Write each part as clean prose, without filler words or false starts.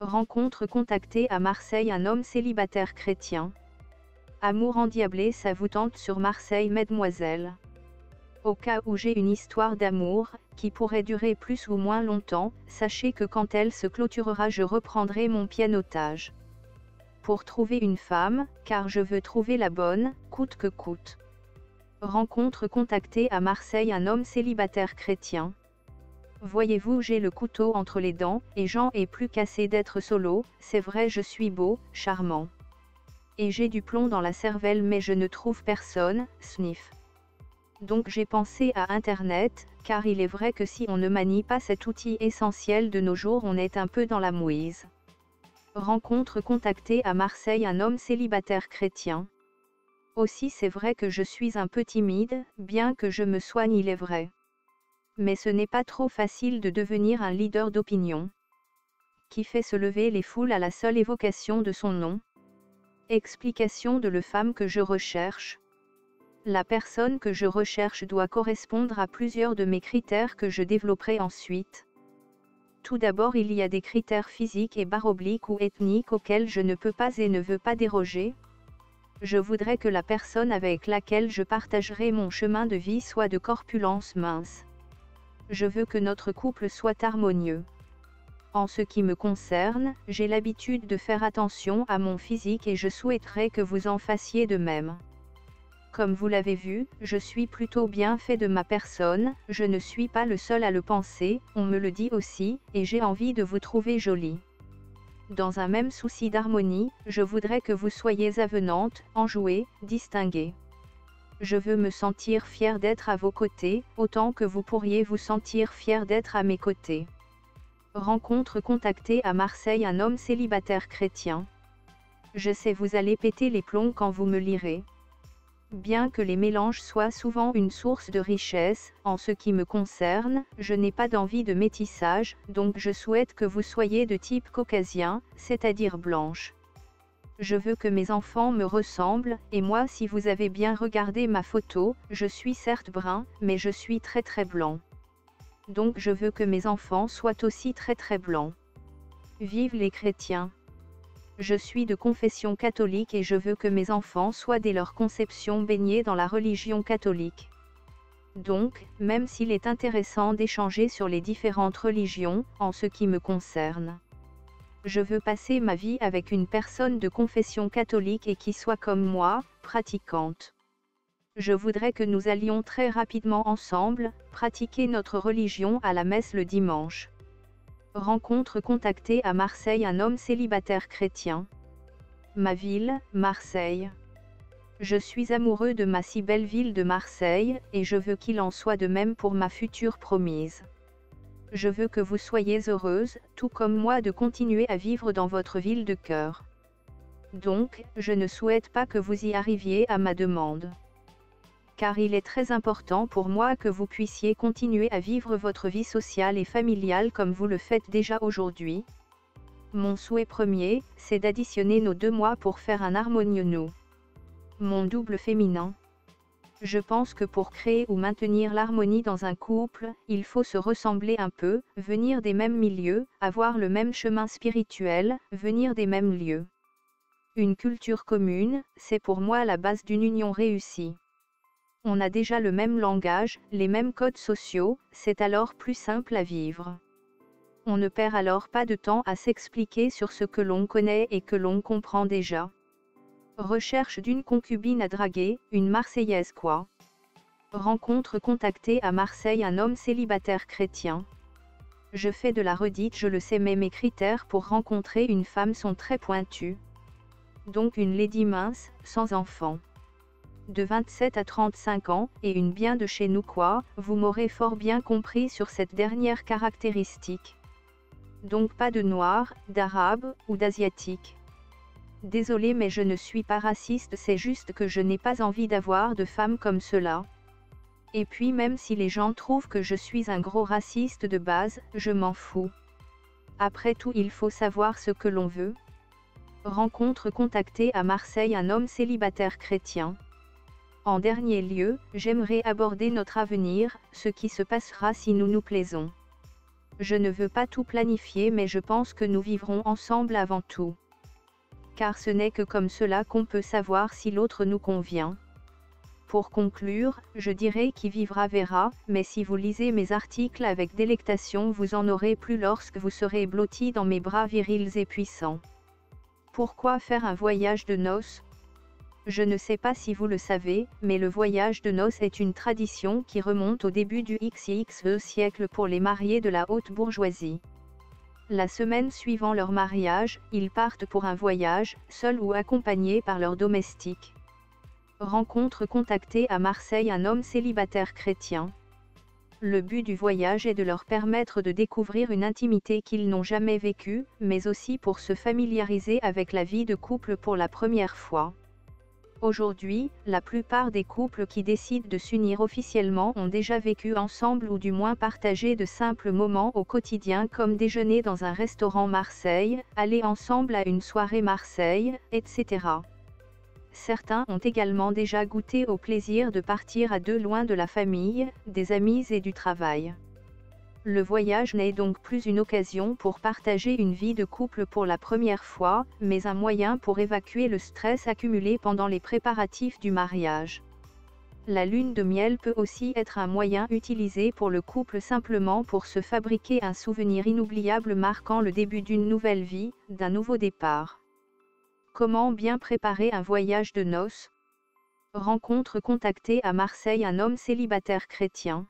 Rencontre contactée à Marseille un homme célibataire chrétien. Amour endiablé, ça vous tente sur Marseille, mesdemoiselles? Au cas où j'ai une histoire d'amour, qui pourrait durer plus ou moins longtemps, sachez que quand elle se clôturera je reprendrai mon pianotage. Pour trouver une femme, car je veux trouver la bonne, coûte que coûte. Rencontre contactée à Marseille un homme célibataire chrétien. Voyez-vous, j'ai le couteau entre les dents, et j'en ai plus qu'assez d'être solo, c'est vrai, je suis beau, charmant. Et j'ai du plomb dans la cervelle mais je ne trouve personne, sniff. Donc j'ai pensé à Internet, car il est vrai que si on ne manie pas cet outil essentiel de nos jours, on est un peu dans la mouise. Rencontre contactée à Marseille un homme célibataire chrétien. Aussi c'est vrai que je suis un peu timide, bien que je me soigne, il est vrai. Mais ce n'est pas trop facile de devenir un leader d'opinion, qui fait se lever les foules à la seule évocation de son nom. Explication de la femme que je recherche. La personne que je recherche doit correspondre à plusieurs de mes critères que je développerai ensuite. Tout d'abord, il y a des critères physiques et /obliques ou ethniques auxquels je ne peux pas et ne veux pas déroger. Je voudrais que la personne avec laquelle je partagerai mon chemin de vie soit de corpulence mince. Je veux que notre couple soit harmonieux. En ce qui me concerne, j'ai l'habitude de faire attention à mon physique et je souhaiterais que vous en fassiez de même. Comme vous l'avez vu, je suis plutôt bien fait de ma personne, je ne suis pas le seul à le penser, on me le dit aussi, et j'ai envie de vous trouver jolie. Dans un même souci d'harmonie, je voudrais que vous soyez avenante, enjouée, distinguée. Je veux me sentir fière d'être à vos côtés, autant que vous pourriez vous sentir fière d'être à mes côtés. Rencontre contactée à Marseille un homme célibataire chrétien. Je sais, vous allez péter les plombs quand vous me lirez. Bien que les mélanges soient souvent une source de richesse, en ce qui me concerne, je n'ai pas d'envie de métissage, donc je souhaite que vous soyez de type caucasien, c'est-à-dire blanche. Je veux que mes enfants me ressemblent, et moi, si vous avez bien regardé ma photo, je suis certes brun, mais je suis très blanc. Donc je veux que mes enfants soient aussi très blancs. Vive les chrétiens! Je suis de confession catholique et je veux que mes enfants soient dès leur conception baignés dans la religion catholique. Donc, même s'il est intéressant d'échanger sur les différentes religions, en ce qui me concerne, je veux passer ma vie avec une personne de confession catholique et qui soit comme moi, pratiquante. Je voudrais que nous allions très rapidement ensemble, pratiquer notre religion à la messe le dimanche. Rencontre contactée à Marseille un homme célibataire chrétien. Ma ville, Marseille. Je suis amoureux de ma si belle ville de Marseille, et je veux qu'il en soit de même pour ma future promise. Je veux que vous soyez heureuse, tout comme moi, de continuer à vivre dans votre ville de cœur. Donc, je ne souhaite pas que vous y arriviez à ma demande. Car il est très important pour moi que vous puissiez continuer à vivre votre vie sociale et familiale comme vous le faites déjà aujourd'hui. Mon souhait premier, c'est d'additionner nos 2 mois pour faire un harmonieux nous. Mon double féminin. Je pense que pour créer ou maintenir l'harmonie dans un couple, il faut se ressembler un peu, venir des mêmes milieux, avoir le même chemin spirituel, venir des mêmes lieux. Une culture commune, c'est pour moi la base d'une union réussie. On a déjà le même langage, les mêmes codes sociaux, c'est alors plus simple à vivre. On ne perd alors pas de temps à s'expliquer sur ce que l'on connaît et que l'on comprend déjà. Recherche d'une concubine à draguer, une Marseillaise quoi. Rencontre contactée à Marseille un homme célibataire chrétien. Je fais de la redite, je le sais, mais mes critères pour rencontrer une femme sont très pointus. Donc une lady mince, sans enfant. De 27 à 35 ans, et une bien de chez nous quoi, vous m'aurez fort bien compris sur cette dernière caractéristique. Donc pas de noir, d'arabe, ou d'asiatique. Désolé mais je ne suis pas raciste, c'est juste que je n'ai pas envie d'avoir de femmes comme cela. Et puis même si les gens trouvent que je suis un gros raciste de base, je m'en fous. Après tout, il faut savoir ce que l'on veut. Rencontre contactée à Marseille un homme célibataire chrétien. En dernier lieu, j'aimerais aborder notre avenir, ce qui se passera si nous nous plaisons. Je ne veux pas tout planifier, mais je pense que nous vivrons ensemble avant tout. Car ce n'est que comme cela qu'on peut savoir si l'autre nous convient. Pour conclure, je dirais qui vivra verra, mais si vous lisez mes articles avec délectation, vous en aurez plus lorsque vous serez blotti dans mes bras virils et puissants. Pourquoi faire un voyage de noces? Je ne sais pas si vous le savez, mais le voyage de noces est une tradition qui remonte au début du XXe siècle pour les mariés de la haute bourgeoisie. La semaine suivant leur mariage, ils partent pour un voyage, seuls ou accompagnés par leurs domestiques. Rencontre contactée à Marseille un homme célibataire chrétien. Le but du voyage est de leur permettre de découvrir une intimité qu'ils n'ont jamais vécue, mais aussi pour se familiariser avec la vie de couple pour la première fois. Aujourd'hui, la plupart des couples qui décident de s'unir officiellement ont déjà vécu ensemble ou du moins partagé de simples moments au quotidien comme déjeuner dans un restaurant Marseille, aller ensemble à une soirée Marseille, etc. Certains ont également déjà goûté au plaisir de partir à deux loin de la famille, des amis et du travail. Le voyage n'est donc plus une occasion pour partager une vie de couple pour la première fois, mais un moyen pour évacuer le stress accumulé pendant les préparatifs du mariage. La lune de miel peut aussi être un moyen utilisé pour le couple simplement pour se fabriquer un souvenir inoubliable marquant le début d'une nouvelle vie, d'un nouveau départ. Comment bien préparer un voyage de noces? Rencontre contactée à Marseille un homme célibataire chrétien.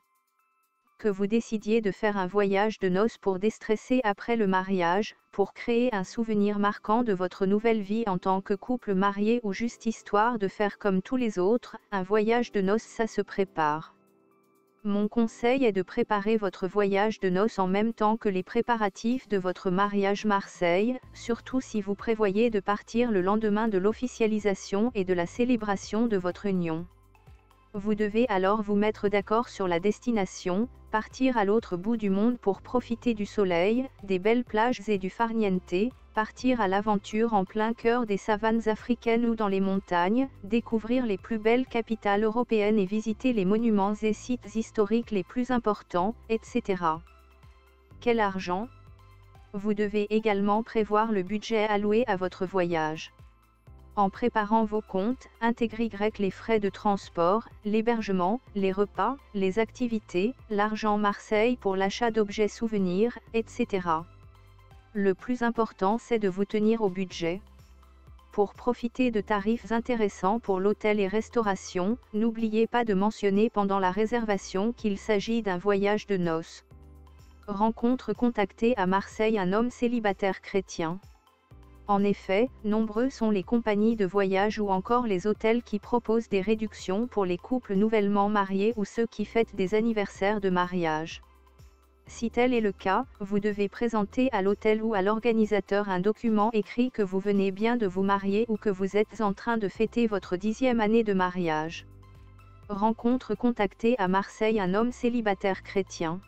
Que vous décidiez de faire un voyage de noces pour déstresser après le mariage, pour créer un souvenir marquant de votre nouvelle vie en tant que couple marié ou juste histoire de faire comme tous les autres, un voyage de noces ça se prépare. Mon conseil est de préparer votre voyage de noces en même temps que les préparatifs de votre mariage Marseille, surtout si vous prévoyez de partir le lendemain de l'officialisation et de la célébration de votre union. Vous devez alors vous mettre d'accord sur la destination, partir à l'autre bout du monde pour profiter du soleil, des belles plages et du farniente, partir à l'aventure en plein cœur des savanes africaines ou dans les montagnes, découvrir les plus belles capitales européennes et visiter les monuments et sites historiques les plus importants, etc. Quel argent? Vous devez également prévoir le budget alloué à votre voyage. En préparant vos comptes, intégrez les frais de transport, l'hébergement, les repas, les activités, l'argent Marseille pour l'achat d'objets souvenirs, etc. Le plus important c'est de vous tenir au budget. Pour profiter de tarifs intéressants pour l'hôtel et restauration, n'oubliez pas de mentionner pendant la réservation qu'il s'agit d'un voyage de noces. Rencontre contactée à Marseille un homme célibataire chrétien. En effet, nombreux sont les compagnies de voyage ou encore les hôtels qui proposent des réductions pour les couples nouvellement mariés ou ceux qui fêtent des anniversaires de mariage. Si tel est le cas, vous devez présenter à l'hôtel ou à l'organisateur un document écrit que vous venez bien de vous marier ou que vous êtes en train de fêter votre 10e année de mariage. Rencontre contactée à Marseille un homme célibataire chrétien.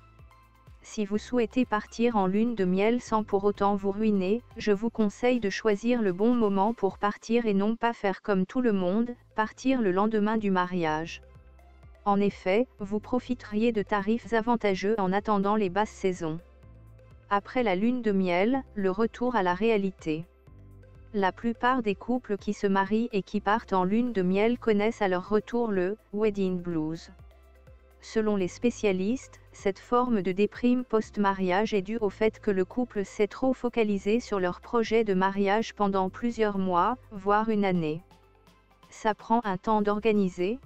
Si vous souhaitez partir en lune de miel sans pour autant vous ruiner, je vous conseille de choisir le bon moment pour partir et non pas faire comme tout le monde, partir le lendemain du mariage. En effet, vous profiteriez de tarifs avantageux en attendant les basses saisons. Après la lune de miel, le retour à la réalité. La plupart des couples qui se marient et qui partent en lune de miel connaissent à leur retour le « wedding blues ». Selon les spécialistes, cette forme de déprime post-mariage est due au fait que le couple s'est trop focalisé sur leur projet de mariage pendant plusieurs mois, voire une année. Ça prend un temps d'organiser.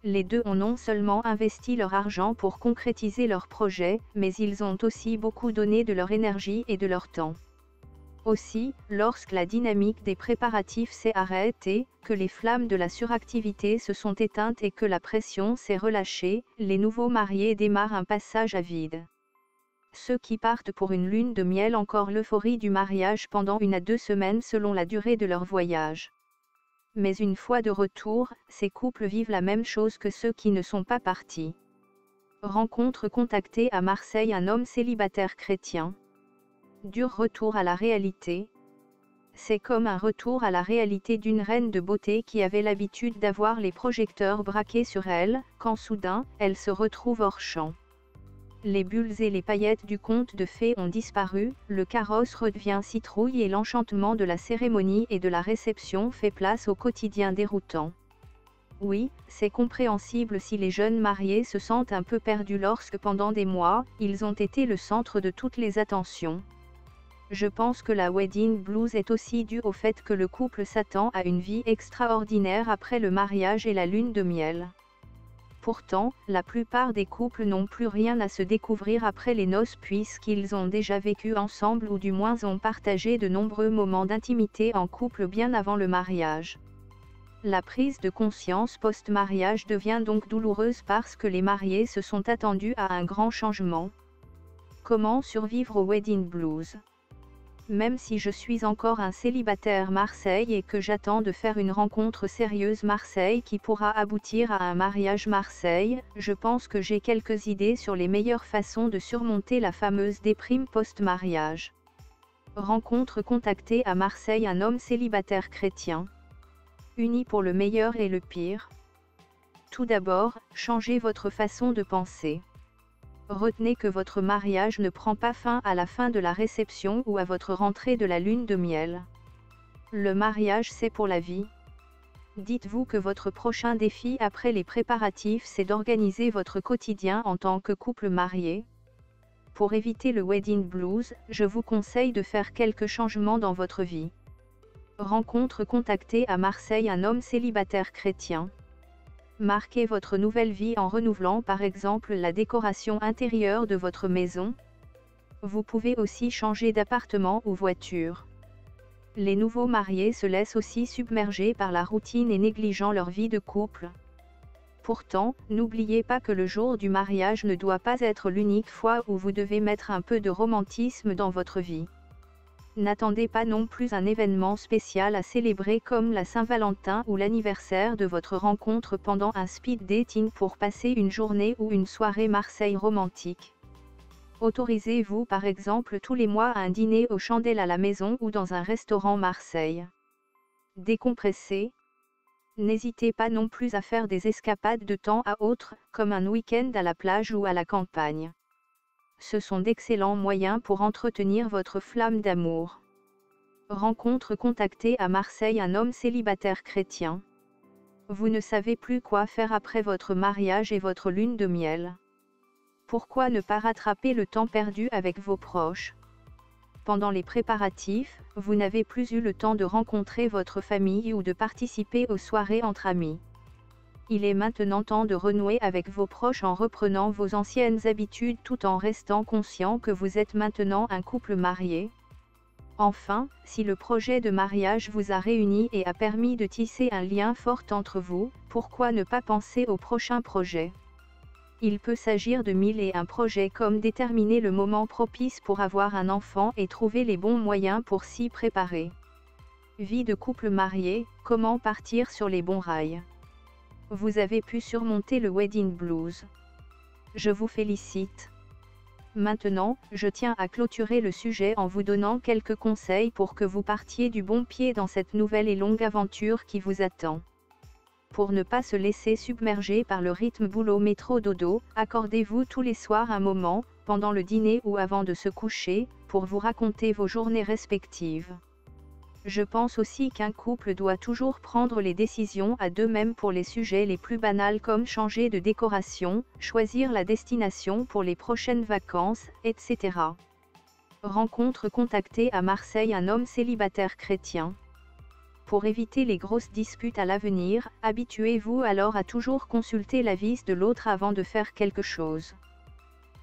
Les deux ont non seulement investi leur argent pour concrétiser leur projet, mais ils ont aussi beaucoup donné de leur énergie et de leur temps. Aussi, lorsque la dynamique des préparatifs s'est arrêtée, que les flammes de la suractivité se sont éteintes et que la pression s'est relâchée, les nouveaux mariés démarrent un passage à vide. Ceux qui partent pour une lune de miel encore l'euphorie du mariage pendant 1 à 2 semaines selon la durée de leur voyage. Mais une fois de retour, ces couples vivent la même chose que ceux qui ne sont pas partis. Rencontre contactée à Marseille un homme célibataire chrétien. Dur retour à la réalité. C'est comme un retour à la réalité d'une reine de beauté qui avait l'habitude d'avoir les projecteurs braqués sur elle, quand soudain, elle se retrouve hors champ. les bulles et les paillettes du conte de fées ont disparu, le carrosse redevient citrouille et l'enchantement de la cérémonie et de la réception fait place au quotidien déroutant. Oui, c'est compréhensible si les jeunes mariés se sentent un peu perdus lorsque pendant des mois, ils ont été le centre de toutes les attentions. Je pense que la wedding blues est aussi due au fait que le couple s'attend à une vie extraordinaire après le mariage et la lune de miel. Pourtant, la plupart des couples n'ont plus rien à se découvrir après les noces puisqu'ils ont déjà vécu ensemble ou du moins ont partagé de nombreux moments d'intimité en couple bien avant le mariage. La prise de conscience post-mariage devient donc douloureuse parce que les mariés se sont attendus à un grand changement. Comment survivre au wedding blues ? Même si je suis encore un célibataire Marseille et que j'attends de faire une rencontre sérieuse Marseille qui pourra aboutir à un mariage Marseille, je pense que j'ai quelques idées sur les meilleures façons de surmonter la fameuse déprime post-mariage. Rencontre contactée à Marseille un homme célibataire chrétien. Unis pour le meilleur et le pire. Tout d'abord, changez votre façon de penser. Retenez que votre mariage ne prend pas fin à la fin de la réception ou à votre rentrée de la lune de miel. Le mariage c'est pour la vie. Dites-vous que votre prochain défi après les préparatifs c'est d'organiser votre quotidien en tant que couple marié. Pour éviter le wedding blues, je vous conseille de faire quelques changements dans votre vie. Rencontre contactée à Marseille un homme célibataire chrétien. Marquez votre nouvelle vie en renouvelant par exemple la décoration intérieure de votre maison. Vous pouvez aussi changer d'appartement ou voiture. Les nouveaux mariés se laissent aussi submerger par la routine et négligeant leur vie de couple. Pourtant, n'oubliez pas que le jour du mariage ne doit pas être l'unique fois où vous devez mettre un peu de romantisme dans votre vie. N'attendez pas non plus un événement spécial à célébrer comme la Saint-Valentin ou l'anniversaire de votre rencontre pendant un speed dating pour passer une journée ou une soirée Marseille romantique. Autorisez-vous par exemple tous les mois à un dîner aux chandelles à la maison ou dans un restaurant Marseille. Décompressez. N'hésitez pas non plus à faire des escapades de temps à autre, comme un week-end à la plage ou à la campagne. Ce sont d'excellents moyens pour entretenir votre flamme d'amour. Rencontre contactée à Marseille un homme célibataire chrétien. Vous ne savez plus quoi faire après votre mariage et votre lune de miel. Pourquoi ne pas rattraper le temps perdu avec vos proches ? Pendant les préparatifs, vous n'avez plus eu le temps de rencontrer votre famille ou de participer aux soirées entre amis. Il est maintenant temps de renouer avec vos proches en reprenant vos anciennes habitudes tout en restant conscient que vous êtes maintenant un couple marié. Enfin, si le projet de mariage vous a réunis et a permis de tisser un lien fort entre vous, pourquoi ne pas penser au prochain projet ? Il peut s'agir de 1001 projets comme déterminer le moment propice pour avoir un enfant et trouver les bons moyens pour s'y préparer. Vie de couple marié, comment partir sur les bons rails ? Vous avez pu surmonter le wedding blues. Je vous félicite. Maintenant, je tiens à clôturer le sujet en vous donnant quelques conseils pour que vous partiez du bon pied dans cette nouvelle et longue aventure qui vous attend. Pour ne pas se laisser submerger par le rythme boulot métro dodo, accordez-vous tous les soirs un moment, pendant le dîner ou avant de se coucher, pour vous raconter vos journées respectives. Je pense aussi qu'un couple doit toujours prendre les décisions à deux-mêmes pour les sujets les plus banals comme changer de décoration, choisir la destination pour les prochaines vacances, etc. Rencontre contactée à Marseille un homme célibataire chrétien. Pour éviter les grosses disputes à l'avenir, habituez-vous alors à toujours consulter l'avis de l'autre avant de faire quelque chose.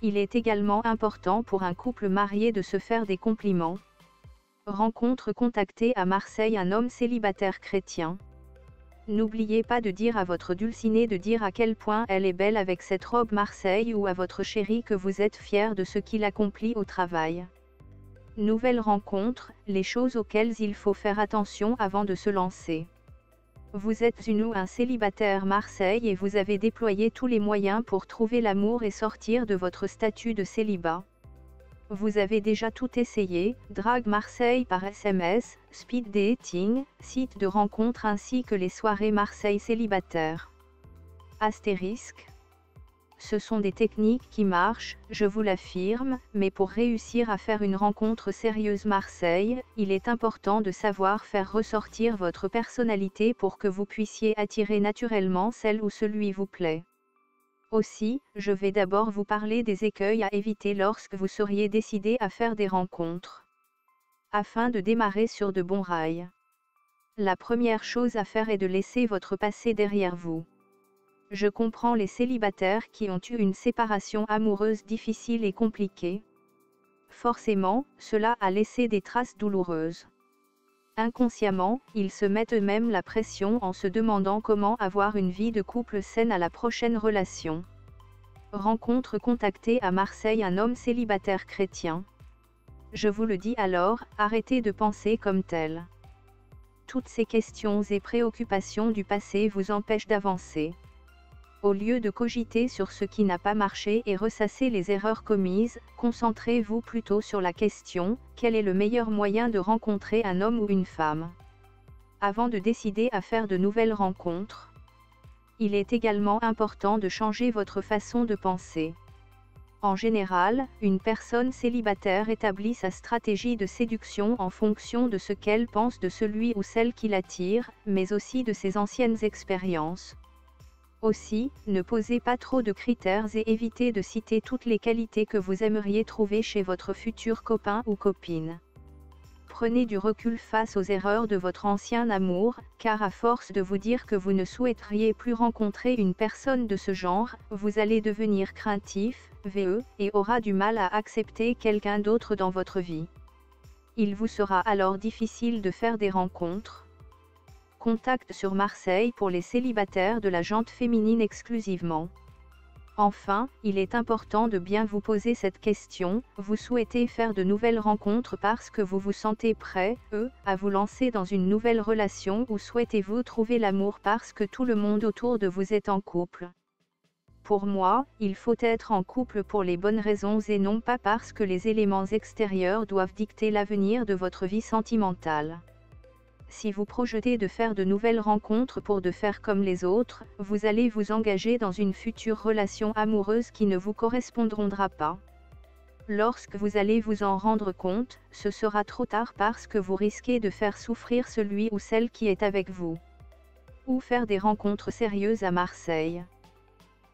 Il est également important pour un couple marié de se faire des compliments. Rencontre contactée à Marseille un homme célibataire chrétien. N'oubliez pas de dire à votre dulcinée de dire à quel point elle est belle avec cette robe Marseille ou à votre chéri que vous êtes fier de ce qu'il accomplit au travail. Nouvelle rencontre, les choses auxquelles il faut faire attention avant de se lancer. Vous êtes une ou un célibataire Marseille et vous avez déployé tous les moyens pour trouver l'amour et sortir de votre statut de célibat. Vous avez déjà tout essayé, drague Marseille par SMS, speed dating, site de rencontre ainsi que les soirées Marseille célibataire. Astérisque. Ce sont des techniques qui marchent, je vous l'affirme, mais pour réussir à faire une rencontre sérieuse Marseille, il est important de savoir faire ressortir votre personnalité pour que vous puissiez attirer naturellement celle ou celui vous plaît. Aussi, je vais d'abord vous parler des écueils à éviter lorsque vous seriez décidé à faire des rencontres. Afin de démarrer sur de bons rails. La première chose à faire est de laisser votre passé derrière vous. Je comprends les célibataires qui ont eu une séparation amoureuse difficile et compliquée. Forcément, cela a laissé des traces douloureuses. Inconsciemment, ils se mettent eux-mêmes la pression en se demandant comment avoir une vie de couple saine à la prochaine relation. Rencontre contactée à Marseille un homme célibataire chrétien. Je vous le dis alors, arrêtez de penser comme tel. Toutes ces questions et préoccupations du passé vous empêchent d'avancer. Au lieu de cogiter sur ce qui n'a pas marché et ressasser les erreurs commises, concentrez-vous plutôt sur la question, quel est le meilleur moyen de rencontrer un homme ou une femme? Avant de décider à faire de nouvelles rencontres, il est également important de changer votre façon de penser. En général, une personne célibataire établit sa stratégie de séduction en fonction de ce qu'elle pense de celui ou celle qui l'attire, mais aussi de ses anciennes expériences. Aussi, ne posez pas trop de critères et évitez de citer toutes les qualités que vous aimeriez trouver chez votre futur copain ou copine. Prenez du recul face aux erreurs de votre ancien amour, car à force de vous dire que vous ne souhaiteriez plus rencontrer une personne de ce genre, vous allez devenir craintif, veineux, et aura du mal à accepter quelqu'un d'autre dans votre vie. Il vous sera alors difficile de faire des rencontres. Contact sur Marseille pour les célibataires de la gente féminine exclusivement. Enfin, il est important de bien vous poser cette question, vous souhaitez faire de nouvelles rencontres parce que vous vous sentez prêt, à vous lancer dans une nouvelle relation ou souhaitez-vous trouver l'amour parce que tout le monde autour de vous est en couple? Pour moi, il faut être en couple pour les bonnes raisons et non pas parce que les éléments extérieurs doivent dicter l'avenir de votre vie sentimentale. Si vous projetez de faire de nouvelles rencontres pour de faire comme les autres, vous allez vous engager dans une future relation amoureuse qui ne vous correspondra pas. Lorsque vous allez vous en rendre compte, ce sera trop tard parce que vous risquez de faire souffrir celui ou celle qui est avec vous. Ou faire des rencontres sérieuses à Marseille.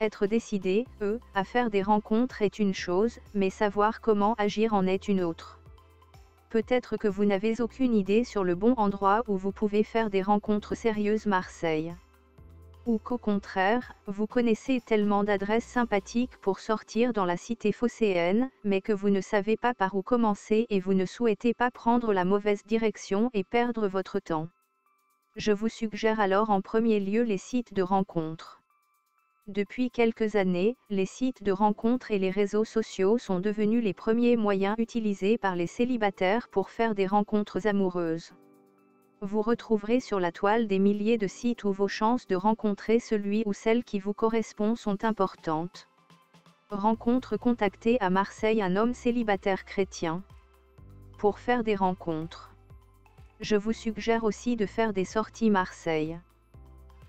Être décidé, à faire des rencontres est une chose, mais savoir comment agir en est une autre. Peut-être que vous n'avez aucune idée sur le bon endroit où vous pouvez faire des rencontres sérieuses Marseille. Ou qu'au contraire, vous connaissez tellement d'adresses sympathiques pour sortir dans la cité phocéenne, mais que vous ne savez pas par où commencer et vous ne souhaitez pas prendre la mauvaise direction et perdre votre temps. Je vous suggère alors en premier lieu les sites de rencontres. Depuis quelques années, les sites de rencontres et les réseaux sociaux sont devenus les premiers moyens utilisés par les célibataires pour faire des rencontres amoureuses. Vous retrouverez sur la toile des milliers de sites où vos chances de rencontrer celui ou celle qui vous correspond sont importantes. Rencontre contactée à Marseille un homme célibataire chrétien. Pour faire des rencontres. Je vous suggère aussi de faire des sorties Marseille.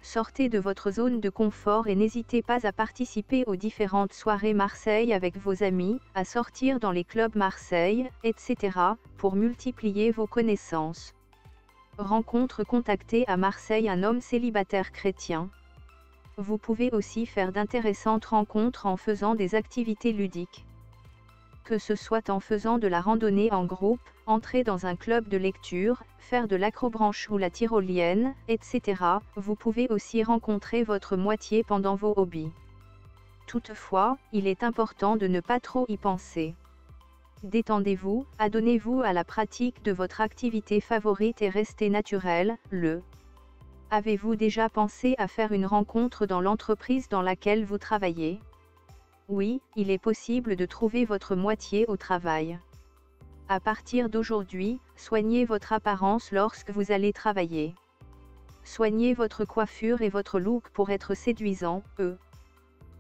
Sortez de votre zone de confort et n'hésitez pas à participer aux différentes soirées Marseille avec vos amis, à sortir dans les clubs Marseille, etc., pour multiplier vos connaissances. Rencontre contactée à Marseille un homme célibataire chrétien. Vous pouvez aussi faire d'intéressantes rencontres en faisant des activités ludiques. Que ce soit en faisant de la randonnée en groupe, entrer dans un club de lecture, faire de l'acrobranche ou la tyrolienne, etc., vous pouvez aussi rencontrer votre moitié pendant vos hobbies. Toutefois, il est important de ne pas trop y penser. Détendez-vous, adonnez-vous à la pratique de votre activité favorite et restez naturel, Avez-vous déjà pensé à faire une rencontre dans l'entreprise dans laquelle vous travaillez? Oui, il est possible de trouver votre moitié au travail. À partir d'aujourd'hui, soignez votre apparence lorsque vous allez travailler. Soignez votre coiffure et votre look pour être séduisant,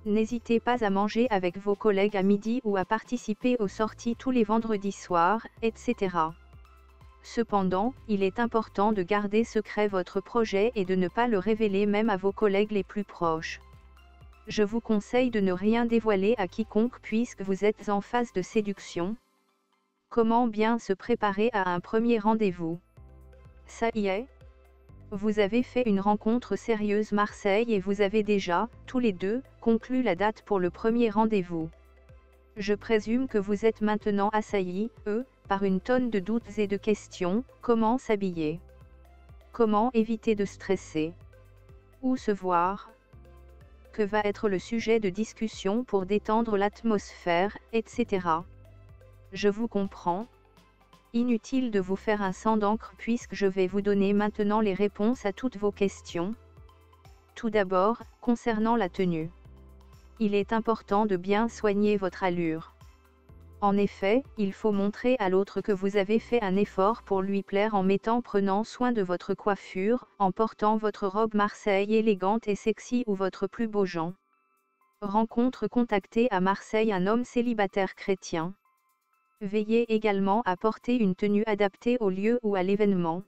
N'hésitez pas à manger avec vos collègues à midi ou à participer aux sorties tous les vendredis soirs, etc. Cependant, il est important de garder secret votre projet et de ne pas le révéler même à vos collègues les plus proches. Je vous conseille de ne rien dévoiler à quiconque puisque vous êtes en phase de séduction. Comment bien se préparer à un premier rendez-vous? Ça y est. Vous avez fait une rencontre sérieuse Marseille et vous avez déjà, tous les deux, conclu la date pour le premier rendez-vous. Je présume que vous êtes maintenant assaillis, par une tonne de doutes et de questions. Comment s'habiller? Comment éviter de stresser? Où se voir? Que va être le sujet de discussion pour détendre l'atmosphère, etc. Je vous comprends. Inutile de vous faire un sang d'encre puisque je vais vous donner maintenant les réponses à toutes vos questions. Tout d'abord, concernant la tenue. Il est important de bien soigner votre allure. En effet, il faut montrer à l'autre que vous avez fait un effort pour lui plaire en prenant soin de votre coiffure, en portant votre robe Marseille élégante et sexy ou votre plus beau Jean. Rencontre contactée à Marseille un homme célibataire chrétien. Veillez également à porter une tenue adaptée au lieu ou à l'événement.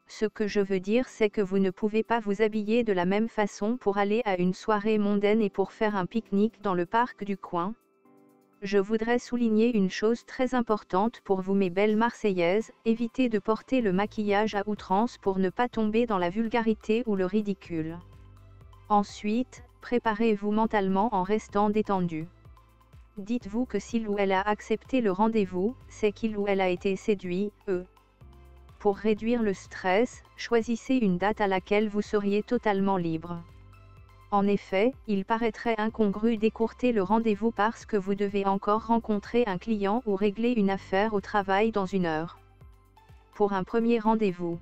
Ce que je veux dire c'est que vous ne pouvez pas vous habiller de la même façon pour aller à une soirée mondaine et pour faire un pique-nique dans le parc du coin. Je voudrais souligner une chose très importante pour vous mes belles Marseillaises, évitez de porter le maquillage à outrance pour ne pas tomber dans la vulgarité ou le ridicule. Ensuite, préparez-vous mentalement en restant détendu. Dites-vous que s'il ou elle a accepté le rendez-vous, c'est qu'il ou elle a été séduit, Pour réduire le stress, choisissez une date à laquelle vous seriez totalement libre. En effet, il paraîtrait incongru d'écourter le rendez-vous parce que vous devez encore rencontrer un client ou régler une affaire au travail dans 1 heure. Pour un premier rendez-vous,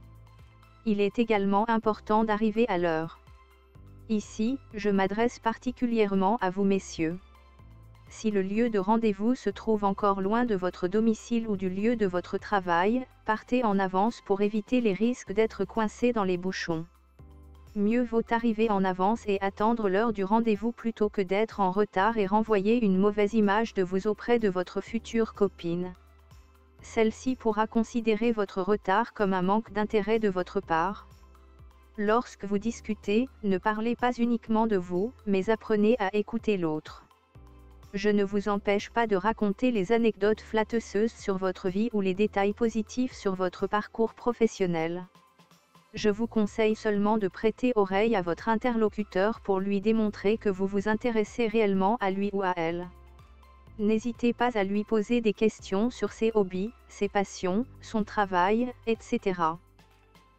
il est également important d'arriver à l'heure. Ici, je m'adresse particulièrement à vous messieurs. Si le lieu de rendez-vous se trouve encore loin de votre domicile ou du lieu de votre travail, partez en avance pour éviter les risques d'être coincé dans les bouchons. Mieux vaut arriver en avance et attendre l'heure du rendez-vous plutôt que d'être en retard et renvoyer une mauvaise image de vous auprès de votre future copine. Celle-ci pourra considérer votre retard comme un manque d'intérêt de votre part. Lorsque vous discutez, ne parlez pas uniquement de vous, mais apprenez à écouter l'autre. Je ne vous empêche pas de raconter les anecdotes flatteuses sur votre vie ou les détails positifs sur votre parcours professionnel. Je vous conseille seulement de prêter oreille à votre interlocuteur pour lui démontrer que vous vous intéressez réellement à lui ou à elle. N'hésitez pas à lui poser des questions sur ses hobbies, ses passions, son travail, etc.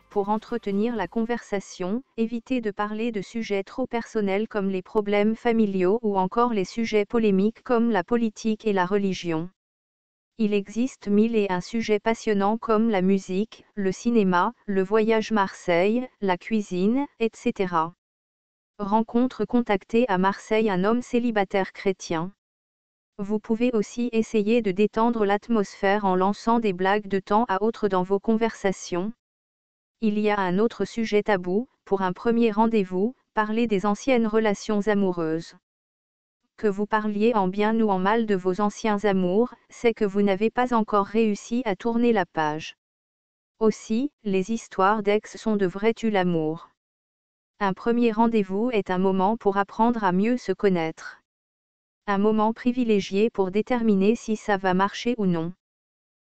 Pour entretenir la conversation, évitez de parler de sujets trop personnels comme les problèmes familiaux ou encore les sujets polémiques comme la politique et la religion. Il existe 1001 sujets passionnants comme la musique, le cinéma, le voyage Marseille, la cuisine, etc. Rencontre contactée à Marseille un homme célibataire chrétien. Vous pouvez aussi essayer de détendre l'atmosphère en lançant des blagues de temps à autre dans vos conversations. Il y a un autre sujet tabou, pour un premier rendez-vous, parler des anciennes relations amoureuses. Que vous parliez en bien ou en mal de vos anciens amours, c'est que vous n'avez pas encore réussi à tourner la page. Aussi, les histoires d'ex sont de vrais tue-l'amour. Un premier rendez-vous est un moment pour apprendre à mieux se connaître. Un moment privilégié pour déterminer si ça va marcher ou non.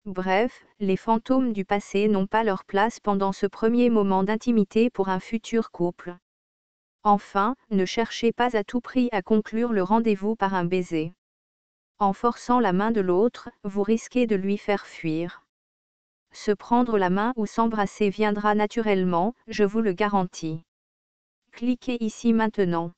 Bref, les fantômes du passé n'ont pas leur place pendant ce premier moment d'intimité pour un futur couple. Enfin, ne cherchez pas à tout prix à conclure le rendez-vous par un baiser. En forçant la main de l'autre, vous risquez de lui faire fuir. Se prendre la main ou s'embrasser viendra naturellement, je vous le garantis. Cliquez ici maintenant.